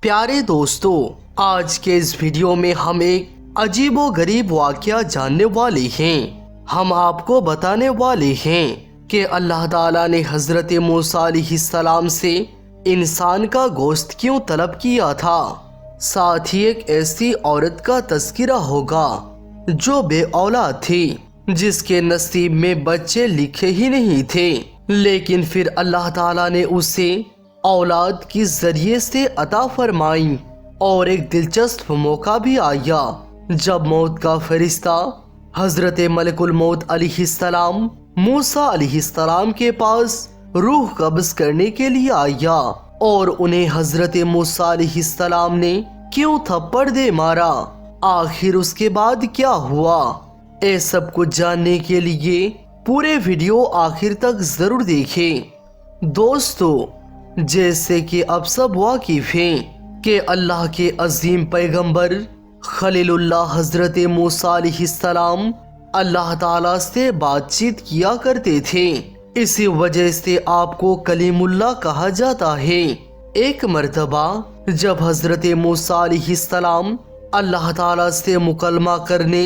پیارے دوستو، آج کے اس ویڈیو میں ہم ایک عجیب و غریب واقعہ جاننے والے ہیں۔ ہم آپ کو بتانے والے ہیں کہ اللہ تعالیٰ نے حضرت موسیٰ علیہ السلام سے انسان کا گوشت کیوں طلب کیا تھا۔ ساتھ ہی ایک ایسی عورت کا تذکرہ ہوگا جو بے اولاد تھی، جس کے نصیب میں بچے لکھے ہی نہیں تھے، لیکن پھر اللہ تعالیٰ نے اسے اولاد کے ذریعے سے عطا فرمائی۔ اور ایک دلچسپ موقع بھی آیا جب موت کا فرشتہ حضرت ملک الموت علیہ السلام موسیٰ علیہ السلام کے پاس روح قبض کرنے کے لیے آیا، اور انہیں حضرت موسیٰ علیہ السلام نے کیوں تھپڑ دے مارا، آخر اس کے بعد کیا ہوا، یہ سب کچھ جاننے کے لیے پورے ویڈیو آخر تک ضرور دیکھیں۔ دوستو، جیسے کہ اب سب واقف ہیں کہ اللہ کے عظیم پیغمبر خلیل اللہ حضرت موسیٰ علیہ السلام اللہ تعالیٰ سے بات چیت کیا کرتے تھے، اسی وجہ سے آپ کو کلیم اللہ کہا جاتا ہے۔ ایک مرتبہ جب حضرت موسیٰ علیہ السلام اللہ تعالیٰ سے مکالمہ کرنے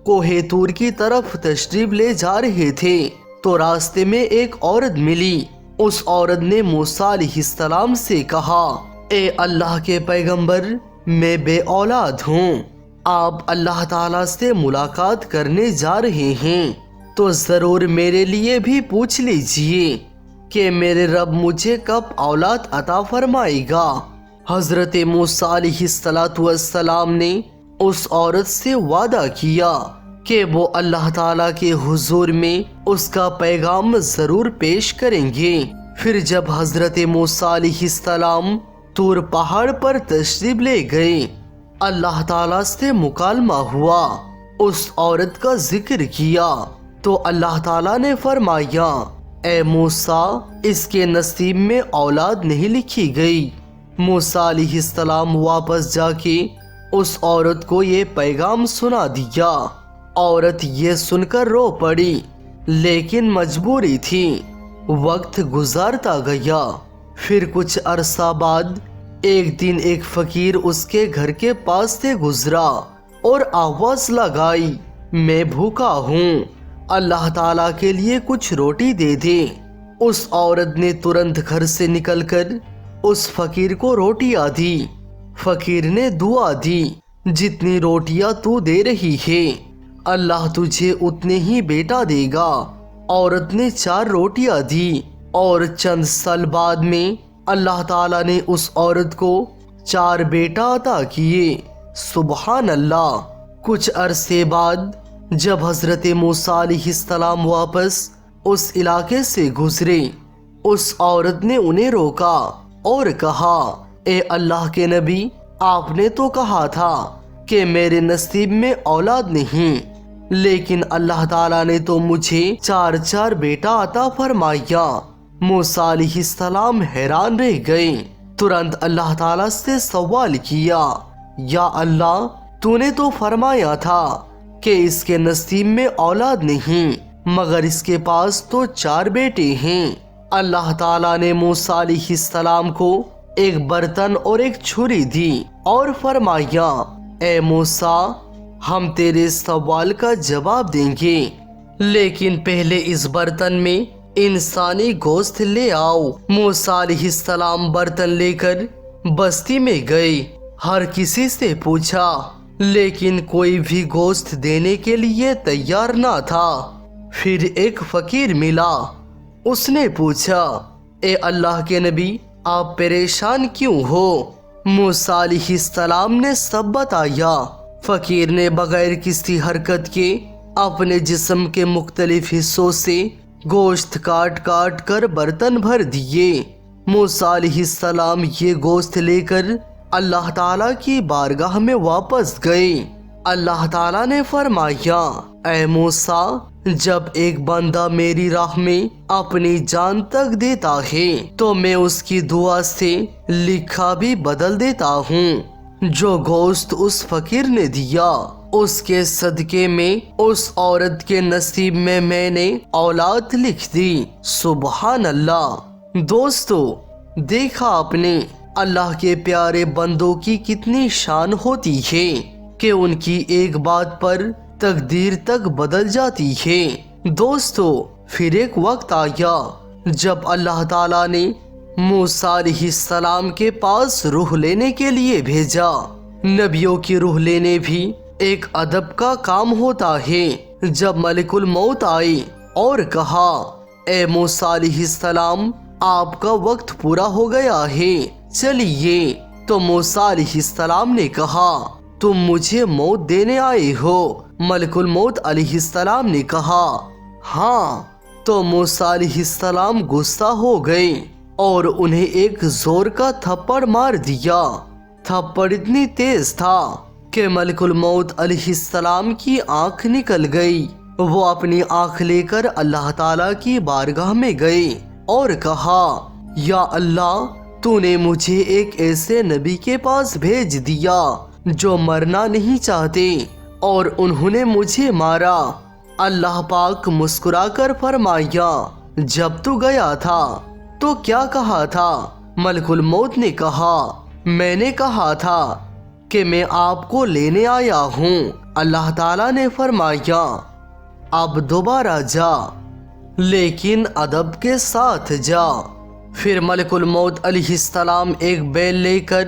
کوہ طور کی طرف تشریف لے جا رہے تھے تو راستے میں ایک عورت ملی۔ اس عورت نے موسیٰ علیہ السلام سے کہا، اے اللہ کے پیغمبر، میں بے اولاد ہوں، آپ اللہ تعالیٰ سے ملاقات کرنے جا رہے ہیں تو ضرور میرے لیے بھی پوچھ لیجئے کہ میرے رب مجھے کب اولاد عطا فرمائے گا۔ حضرت موسیٰ علیہ السلام نے اس عورت سے وعدہ کیا کہ وہ اللہ تعالیٰ کے حضور میں اس کا پیغام ضرور پیش کریں گے۔ پھر جب حضرت موسیٰ علیہ السلام طور پہاڑ پر تشریف لے گئے، اللہ تعالیٰ سے مکالمہ ہوا، اس عورت کا ذکر کیا تو اللہ تعالیٰ نے فرمایا، اے موسیٰ، اس کے نصیب میں اولاد نہیں لکھی گئی۔ موسیٰ علیہ السلام واپس جا کے اس عورت کو یہ پیغام سنا دیا۔ عورت یہ سن کر رو پڑی، لیکن مجبوری تھی۔ وقت گزارتا گیا۔ پھر کچھ عرصہ بعد ایک دن ایک فقیر اس کے گھر کے پاس سے گزرا اور آواز لگائی، میں بھوکا ہوں، اللہ تعالیٰ کے لیے کچھ روٹی دے دے۔ اس عورت نے ترنت گھر سے نکل کر اس فقیر کو روٹیاں دی۔ فقیر نے دعا دی، جتنی روٹیاں تو دے رہی ہے اللہ تجھے اتنے ہی بیٹا دے گا۔ عورت نے 4 روٹیاں دی اور چند سال بعد میں اللہ تعالیٰ نے اس عورت کو 4 بیٹا عطا کیے۔ سبحان اللہ۔ کچھ عرصے بعد جب حضرت موسیٰ علیہ السلام واپس اس علاقے سے گزرے، اس عورت نے انہیں روکا اور کہا، اے اللہ کے نبی، آپ نے تو کہا تھا کہ میرے نصیب میں اولاد نہیں، لیکن اللہ تعالیٰ نے تو مجھے 4 بیٹا عطا فرمایا۔ موسیٰ علیہ السلام حیران رہ گئے۔ ترنت اللہ تعالیٰ سے سوال کیا، یا اللہ، تو نے تو فرمایا تھا کہ اس کے نصیب میں اولاد نہیں، مگر اس کے پاس تو 4 بیٹے ہیں۔ اللہ تعالیٰ نے موسیٰ علیہ السلام کو ایک برتن اور ایک چھری دی اور فرمایا، اے موسیٰ، ہم تیرے سوال کا جواب دیں گے، لیکن پہلے اس برتن میں انسانی گوشت لے آؤ۔ موسیٰ علیہ السلام برتن لے کر بستی میں گئے، ہر کسی سے پوچھا، لیکن کوئی بھی گوشت دینے کے لیے تیار نہ تھا۔ پھر ایک فقیر ملا، اس نے پوچھا، اے اللہ کے نبی، آپ پریشان کیوں ہو؟ موسیٰ علیہ السلام نے سب بتایا۔ فقیر نے بغیر کسی حرکت کے اپنے جسم کے مختلف حصوں سے گوشت کاٹ کاٹ کر برتن بھر دیے۔ موسیٰ علیہ السلام یہ گوشت لے کر اللہ تعالیٰ کی بارگاہ میں واپس گئے۔ اللہ تعالیٰ نے فرمایا، اے موسیٰ، جب ایک بندہ میری راہ میں اپنی جان تک دیتا ہے تو میں اس کی دعا سے لکھا بھی بدل دیتا ہوں۔ جو گوشت اس فقیر نے دیا، اس کے صدقے میں اس عورت کے نصیب میں نے اولاد لکھ دی۔ سبحان اللہ۔ دوستو، دیکھا آپ نے اللہ کے پیارے بندوں کی کتنی شان ہوتی ہے کہ ان کی ایک بات پر تقدیر تک بدل جاتی ہے۔ دوستو، پھر ایک وقت آیا جب اللہ تعالیٰ نے موسیٰ علیہ السلام کے پاس روح لینے کے لیے بھیجا۔ نبیوں کی روح لینے بھی ایک ادب کا کام ہوتا ہے۔ جب ملک الموت آئے اور کہا، اے موسیٰ علیہ السلام، آپ کا وقت پورا ہو گیا ہے، چلیے، تو موسیٰ علیہ السلام نے کہا، تم مجھے موت دینے آئے ہو؟ ملک الموت علیہ السلام نے کہا، ہاں۔ تو موسیٰ علیہ السلام غصہ ہو گئے اور انہیں ایک زور کا تھپڑ مار دیا۔ تھپڑ اتنی تیز تھا کہ ملک الموت علیہ السلام کی آنکھ نکل گئی۔ وہ اپنی آنکھ لے کر اللہ تعالیٰ کی بارگاہ میں گئے اور کہا، یا اللہ، تو نے مجھے ایک ایسے نبی کے پاس بھیج دیا جو مرنا نہیں چاہتے اور انہوں نے مجھے مارا۔ اللہ پاک مسکرا کر فرمایا، جب تو گیا تھا تو کیا کہا تھا؟ ملک الموت نے کہا، میں نے کہا تھا کہ میں آپ کو لینے آیا ہوں۔ اللہ تعالیٰ نے فرمایا، اب دوبارہ جا، لیکن ادب کے ساتھ جا۔ پھر ملک الموت علیہ السلام ایک بیل لے کر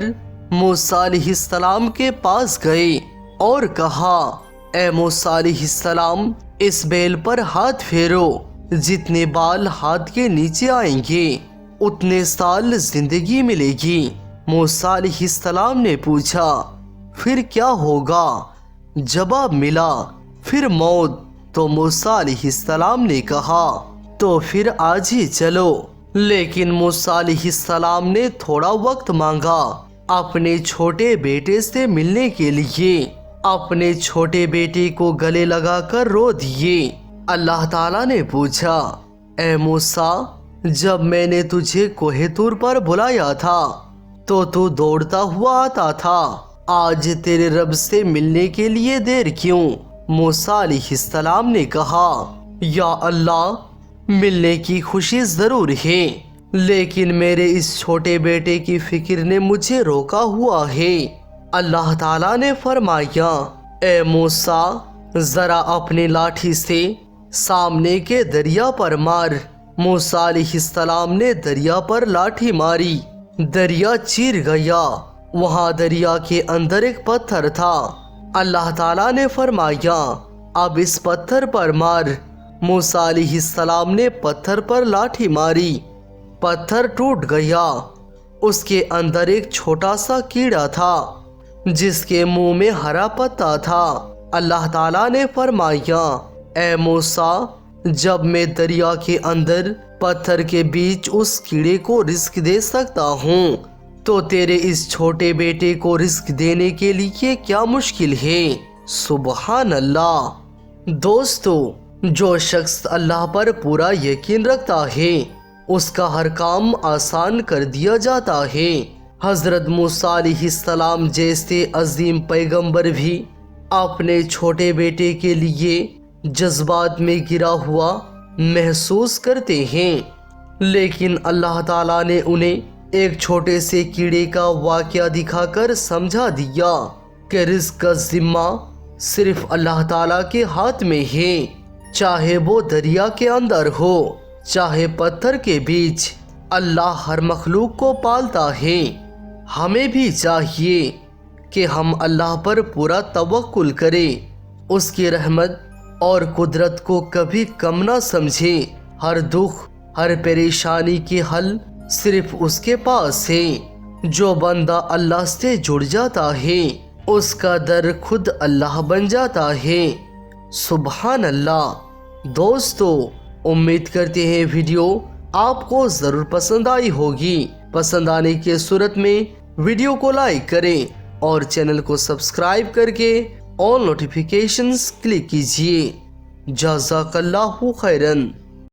موسیٰ علیہ السلام کے پاس گئے اور کہا، اے موسیٰ علیہ السلام، اس بیل پر ہاتھ پھیرو، جتنے بال ہاتھ کے نیچے آئیں گے اتنے سال زندگی ملے گی۔ موسیٰ علیہ السلام نے پوچھا، پھر کیا ہوگا؟ جواب ملا، پھر موت۔ تو موسیٰ علیہ السلام نے کہا، تو پھر آج ہی چلو۔ لیکن موسیٰ علیہ السلام نے تھوڑا وقت مانگا اپنے چھوٹے بیٹے سے ملنے کے لیے۔ اپنے چھوٹے بیٹے کو گلے لگا کر رو دیے۔ اللہ تعالیٰ نے پوچھا، اے موسیٰ، جب میں نے تجھے کوہ طور پر بلایا تھا تو دوڑتا ہوا آتا تھا، آج تیرے رب سے ملنے کے لیے دیر کیوں؟ موسیٰ علیہ السلام نے کہا، یا اللہ، ملنے کی خوشی ضرور ہے، لیکن میرے اس چھوٹے بیٹے کی فکر نے مجھے روکا ہوا ہے۔ اللہ تعالیٰ نے فرمایا، اے موسیٰ، ذرا اپنے لاٹھی سے سامنے کے دریا پر مار۔ موسیٰ علیہ السلام نے دریا پر لاٹھی ماری، دریا چیر گیا۔ وہاں دریا کے اندر ایک پتھر تھا۔ اللہ تعالیٰ نے فرمایا، اب اس پتھر پر مار۔ موسیٰ علیہ السلام نے پتھر پر لاٹھی ماری، پتھر ٹوٹ گیا۔ اس کے اندر ایک چھوٹا سا کیڑا تھا جس کے منہ میں ہرا پتا تھا۔ اللہ تعالیٰ نے فرمایا، اے موسیٰ، جب میں دریا کے اندر پتھر کے بیچ اس کیڑے کو رزق دے سکتا ہوں تو تیرے اس چھوٹے بیٹے کو رزق دینے کے لیے کیا مشکل ہے؟ سبحان اللہ۔ دوستو، جو شخص اللہ پر پورا یقین رکھتا ہے اس کا ہر کام آسان کر دیا جاتا ہے۔ حضرت موسیٰ علیہ السلام جیسے عظیم پیغمبر بھی اپنے چھوٹے بیٹے کے لیے جذبات میں گرا ہوا محسوس کرتے ہیں، لیکن اللہ تعالیٰ نے انہیں ایک چھوٹے سے کیڑے کا واقعہ دکھا کر سمجھا دیا کہ رزق کا ذمہ صرف اللہ تعالیٰ کے ہاتھ میں ہے، چاہے وہ دریا کے اندر ہو چاہے پتھر کے بیچ، اللہ ہر مخلوق کو پالتا ہے۔ ہمیں بھی چاہیے کہ ہم اللہ پر پورا توکل کریں، اس کی رحمت اور قدرت کو کبھی کم نہ سمجھیں۔ ہر دکھ، ہر پریشانی کے حل صرف اس کے پاس ہے۔ جو بندہ اللہ سے جڑ جاتا ہے اس کا در خود اللہ بن جاتا ہے۔ سبحان اللہ۔ دوستو، امید کرتے ہیں ویڈیو آپ کو ضرور پسند آئی ہوگی۔ پسند آنے کے صورت میں ویڈیو کو لائک کریں اور چینل کو سبسکرائب کر کے آل نوٹیفیکیشنز کلک کیجیے۔ جزاک اللہ خیرن۔